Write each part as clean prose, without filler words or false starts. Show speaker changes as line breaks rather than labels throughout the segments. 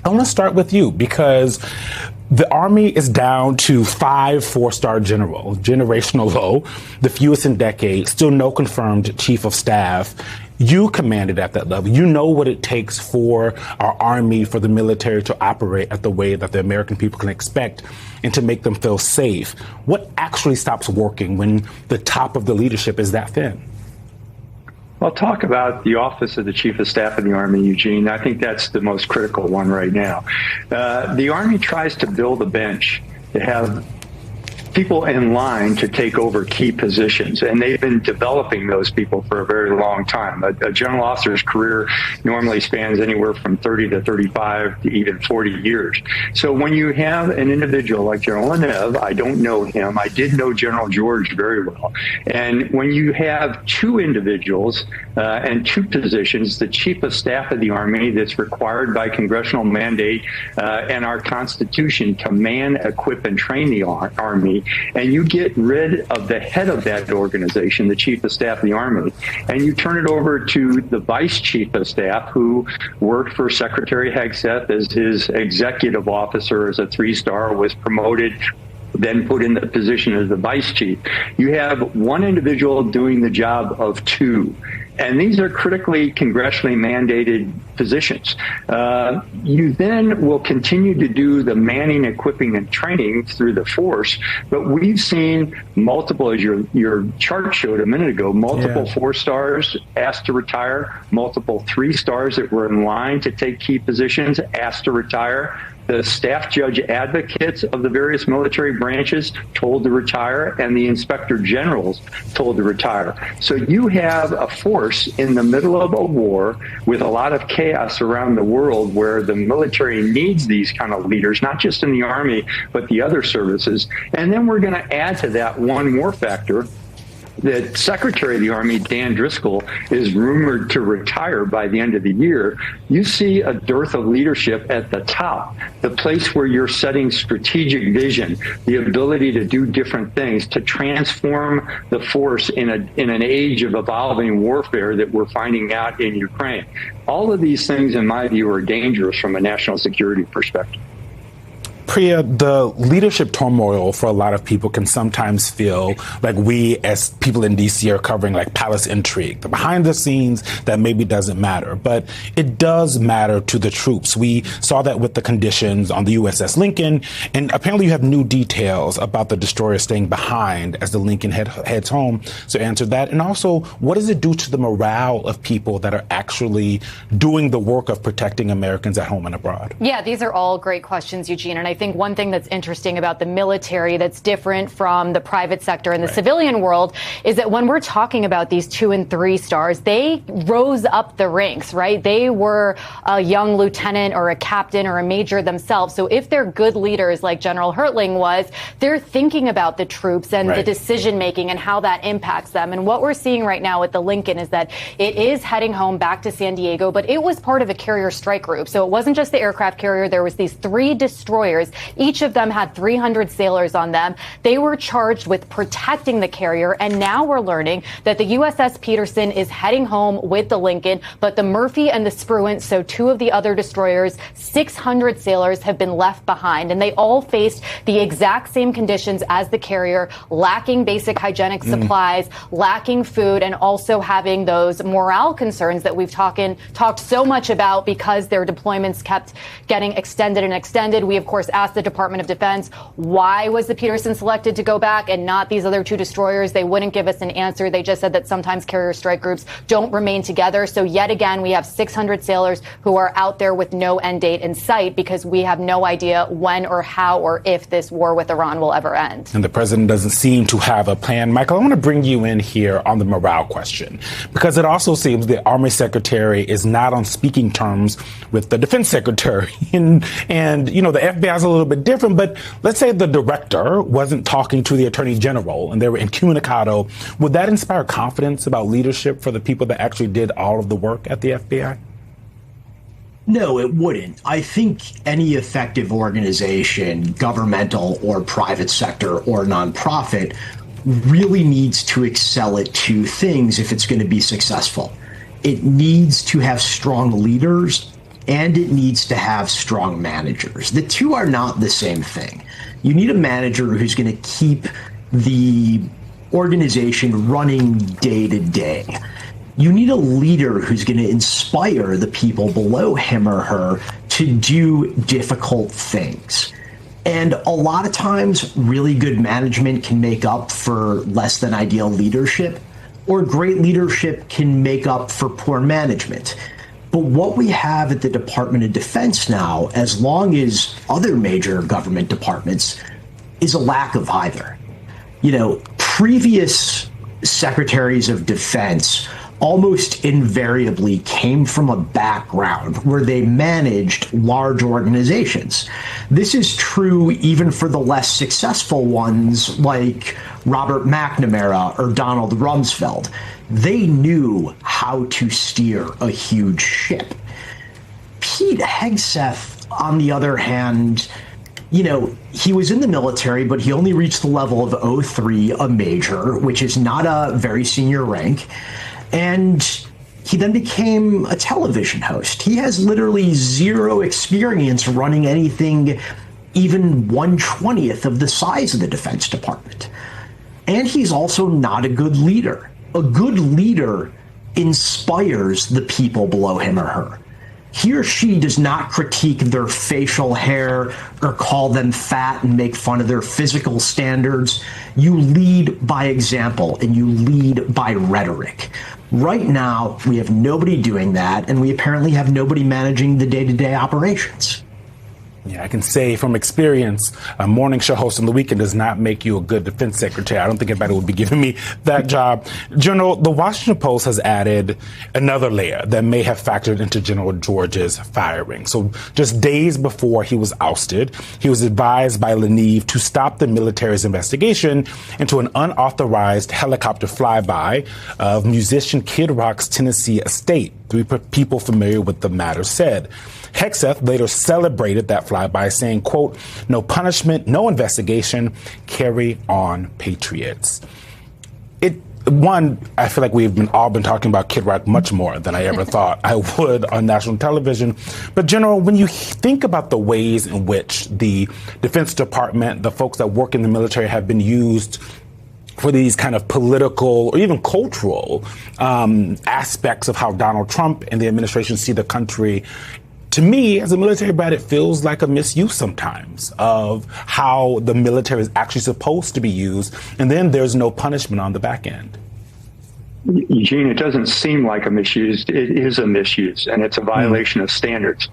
I want to start with you because the Army is down to 5 4-star generals, generational low, the fewest in decades, still no confirmed chief of staff. You commanded at that level. You know what it takes for our Army, for the military to operate at the way that the American people can expect and to make them feel safe. What actually stops working when the top of the leadership is that thin?
I'll talk about the Office of the Chief of Staff of the Army, Eugene. I think that's the most critical one right now. The Army tries to build a bench to have people in line to take over key positions, and they've been developing those people for a very long time. A general officer's career normally spans anywhere from 30 to 35 to even 40 years. So when you have an individual like General Lenev, I don't know him, I did know General George very well, and when you have two individuals and two positions, the Chief of Staff of the Army that's required by congressional mandate and our Constitution to man, equip, and train the Army, and you get rid of the head of that organization, the Chief of Staff of the Army, and you turn it over to the Vice Chief of Staff, who worked for Secretary Hegseth as his executive officer as a 3-star, was promoted, then put in the position as the vice chief. You have one individual doing the job of two. And these are critically congressionally mandated positions. You then will continue to do the manning, equipping, and training through the force. But we've seen multiple, as your chart showed a minute ago, multiple 4-stars asked to retire, multiple 3-stars that were in line to take key positions asked to retire. The staff judge advocates of the various military branches told to retire, and the inspector generals told to retire. So you have a force in the middle of a war with a lot of chaos around the world where the military needs these kind of leaders, not just in the Army, but the other services. And then we're going to add to that one more factor. The Secretary of the Army, Dan Driscoll, is rumored to retire by the end of the year. You see a dearth of leadership at the top, the place where you're setting strategic vision, the ability to do different things, to transform the force in an age of evolving warfare that we're finding out in Ukraine. All of these things, in my view, are dangerous from a national security perspective.
Priya, the leadership turmoil for a lot of people can sometimes feel like we as people in D.C. are covering like palace intrigue, the behind the scenes that maybe doesn't matter, but it does matter to the troops. We saw that with the conditions on the USS Lincoln, and apparently you have new details about the destroyer staying behind as the Lincoln heads home. So answer that. And also, what does it do to the morale of people that are actually doing the work of protecting Americans at home and abroad?
Yeah, these are all great questions, Eugene. And I think one thing that's interesting about the military that's different from the private sector and the civilian world is that when we're talking about these 2 and 3 stars, they rose up the ranks, right? They were a young lieutenant or a captain or a major themselves. So if they're good leaders like General Hertling was, they're thinking about the troops and the decision making and how that impacts them. And what we're seeing right now with the Lincoln is that it is heading home back to San Diego, but it was part of a carrier strike group. So it wasn't just the aircraft carrier. There was these 3 destroyers. Each of them had 300 sailors on them. They were charged with protecting the carrier. And now we're learning that the USS Peterson is heading home with the Lincoln, but the Murphy and the Spruant, so 2 of the other destroyers, 600 sailors have been left behind. And they all faced the exact same conditions as the carrier, lacking basic hygienic supplies, lacking food, and also having those morale concerns that we've talked so much about because their deployments kept getting extended and extended. We, of course, asked the Department of Defense, why was the Peterson selected to go back and not these other 2 destroyers? They wouldn't give us an answer. They just said that sometimes carrier strike groups don't remain together. So yet again, we have 600 sailors who are out there with no end date in sight because we have no idea when or how or if this war with Iran will ever end.
And the president doesn't seem to have a plan. Michael, I want to bring you in here on the morale question, because it also seems the Army Secretary is not on speaking terms with the Defense Secretary. And you know, the FBI is a little bit different, but let's say the director wasn't talking to the Attorney General and they were incommunicado. Would that inspire confidence about leadership for the people that actually did all of the work at the FBI?
No, it wouldn't. I think any effective organization, governmental or private sector or nonprofit, really needs to excel at 2 things if it's going to be successful. It needs to have strong leaders and it needs to have strong managers. The two are not the same thing. You need a manager who's going to keep the organization running day to day. You need a leader who's going to inspire the people below him or her to do difficult things. And a lot of times, really good management can make up for less than ideal leadership, or great leadership can make up for poor management. But what we have at the Department of Defense now, as long as other major government departments, is a lack of either. You know, previous secretaries of defense almost invariably came from a background where they managed large organizations. This is true even for the less successful ones like Robert McNamara or Donald Rumsfeld. They knew how to steer a huge ship. Pete Hegseth, on the other hand, you know, he was in the military, but he only reached the level of 03, a major, which is not a very senior rank. And he then became a television host. He has literally zero experience running anything even 1/20th of the size of the Defense Department. And he's also not a good leader. A good leader inspires the people below him or her. He or she does not critique their facial hair or call them fat and make fun of their physical standards. You lead by example and you lead by rhetoric. Right now, we have nobody doing that, and we apparently have nobody managing the day-to-day operations.
Yeah, I can say from experience, a morning show host on the weekend does not make you a good defense secretary. I don't think anybody would be giving me that job. General, the Washington Post has added another layer that may have factored into General George's firing. So just days before he was ousted, he was advised by Leneve to stop the military's investigation into an unauthorized helicopter flyby of musician Kid Rock's Tennessee estate. 3 people familiar with the matter said. Hegseth later celebrated that flyby, saying, quote, "No punishment, no investigation, carry on, patriots." I feel like we've all been talking about Kid Rock much more than I ever thought I would on national television. But General, when you think about the ways in which the Defense Department, the folks that work in the military have been used for these kind of political or even cultural aspects of how Donald Trump and the administration see the country, to me, as a military brat, it feels like a misuse sometimes of how the military is actually supposed to be used, and then there's no punishment on the back end.
Eugene, it doesn't seem like a misuse. It is a misuse, and it's a violation of standards.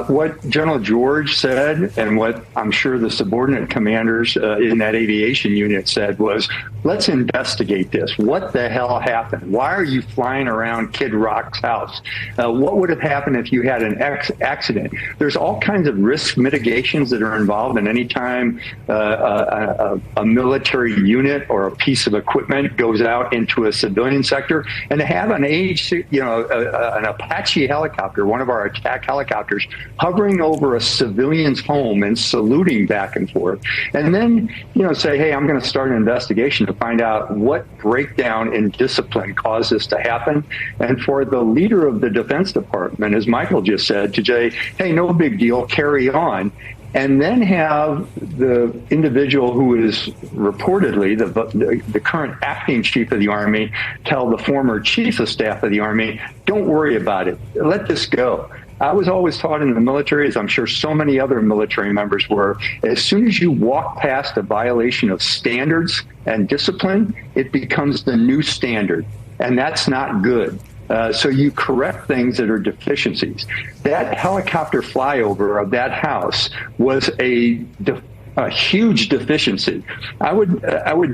What General George said, and what I'm sure the subordinate commanders in that aviation unit said, was, let's investigate this. What the hell happened? Why are you flying around Kid Rock's house? What would have happened if you had an accident? There's all kinds of risk mitigations that are involved in any time a military unit or a piece of equipment goes out into a civilian sector. And to have an an Apache helicopter, one of our attack helicopters, hovering over a civilian's home and saluting back and forth, and then say, hey, I'm going to start an investigation to find out what breakdown in discipline caused this to happen. And for the leader of the Defense Department, as Michael just said, to say, hey, no big deal, carry on. And then have the individual who is reportedly the current acting chief of the Army tell the former chief of staff of the Army, don't worry about it, let this go. I was always taught in the military, as I'm sure so many other military members were, as soon as you walk past a violation of standards and discipline, it becomes the new standard. And that's not good. So you correct things that are deficiencies. That helicopter flyover of that house was a huge deficiency. I would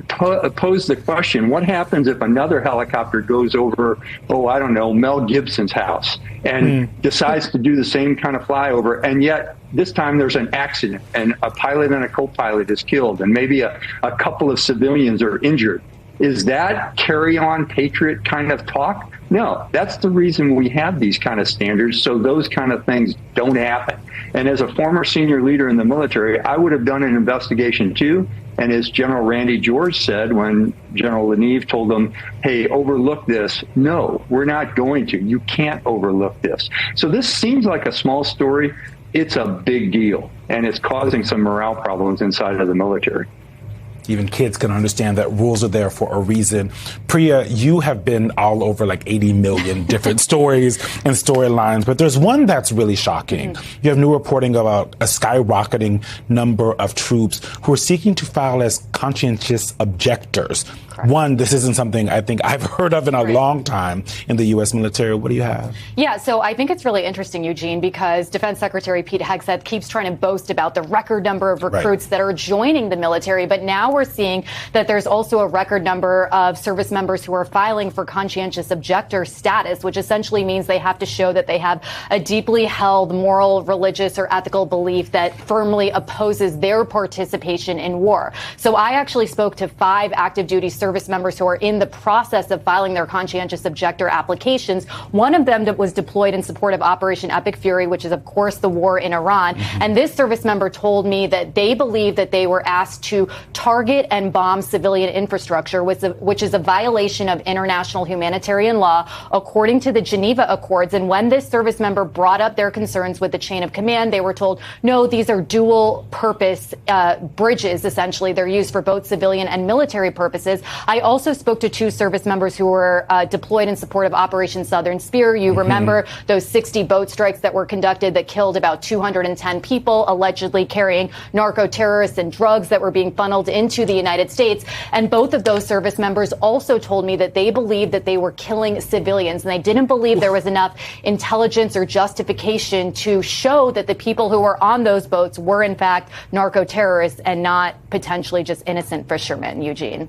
pose the question: what happens if another helicopter goes over, Mel Gibson's house and decides to do the same kind of flyover, and yet this time there's an accident and a pilot and a co-pilot is killed, and maybe a couple of civilians are injured? Is that carry on patriot kind of talk? No, that's the reason we have these kind of standards, so those kind of things don't happen. And as a former senior leader in the military, I would have done an investigation too. And as General Randy George said when General Leneve told them, hey, overlook this. No, we're not going to. You can't overlook this. So this seems like a small story. It's a big deal, and it's causing some morale problems inside of the military.
Even kids can understand that rules are there for a reason. Priya, you have been all over like 80 million different stories and storylines, but there's one that's really shocking. Mm-hmm. You have new reporting about a skyrocketing number of troops who are seeking to file as conscientious objectors. Correct. One, this isn't something I think I've heard of in a long time in the U.S. military. What do you have?
Yeah, so I think it's really interesting, Eugene, because Defense Secretary Pete Hegseth keeps trying to boast about the record number of recruits that are joining the military, but now we're seeing that there's also a record number of service members who are filing for conscientious objector status, which essentially means they have to show that they have a deeply held moral, religious, or ethical belief that firmly opposes their participation in war. So I actually spoke to 5 active duty service members who are in the process of filing their conscientious objector applications. One of them was deployed in support of Operation Epic Fury, which is, of course, the war in Iran. Mm-hmm. And this service member told me that they believe that they were asked to target and bomb civilian infrastructure, which is a violation of international humanitarian law, according to the Geneva Accords. And when this service member brought up their concerns with the chain of command, they were told, no, these are dual purpose bridges, essentially. They're used for both civilian and military purposes. I also spoke to 2 service members who were deployed in support of Operation Southern Spear. You remember those 60 boat strikes that were conducted that killed about 210 people, allegedly carrying narco-terrorists and drugs that were being funneled into the United States. And both of those service members also told me that they believed that they were killing civilians, and they didn't believe there was enough intelligence or justification to show that the people who were on those boats were, in fact, narco-terrorists and not potentially just innocent fishermen, Eugene.